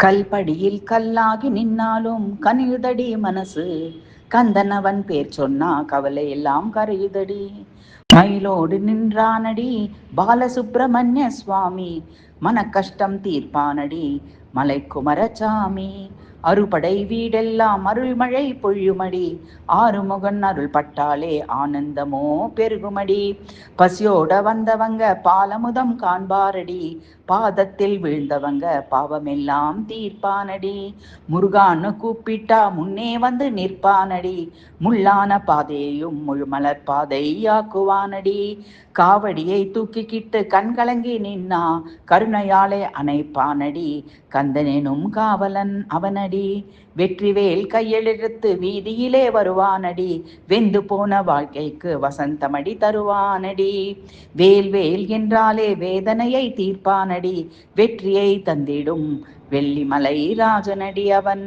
கல்படியில் கல்லாகி நின்னாலும் கனியுதடி மனசு. கந்தனவன் பேர் சொன்னா கவலை எல்லாம் கரையுதடி. மயிலோடு நின்றானடி பாலசுப்பிரமணிய சுவாமி. மன கஷ்டம் தீர்ப்பானடி மலைக்குமரசாமி. அறுபடை வீடெல்லாம் அருள்மழை பொழியுமடி. ஆறுமுகன் அருள் பட்டாலே ஆனந்தமோ பெருகுமடி. பசியோட வந்தவங்க பாலமுதம் காண்பாரடி. பாதத்தில் வீழ்ந்தவங்க பாவமெல்லாம் தீர்ப்பானடி. முருகான்னு கூப்பிட்டா முன்னே வந்து நிற்பானடி. முள்ளான பாதையையும் முழுமலர் பாதையாக்குவானடி. காவடியை தூக்கிக்கிட்டு கண்கலங்கி நின்னா கருணையாலே அணைப்பானடி. கந்தனெனும் காவலன் அவனடி. வெற்றிவேல் கையெழுத்து வீதியிலே வருவானடி. வெந்து போன வாழ்க்கைக்கு வசந்தமடி தருவானடி. வேல் என்றாலே வேதனையை தீர்ப்பானடி. வெற்றியை தந்திடும் வெள்ளிமலை ராஜனடி அவன்.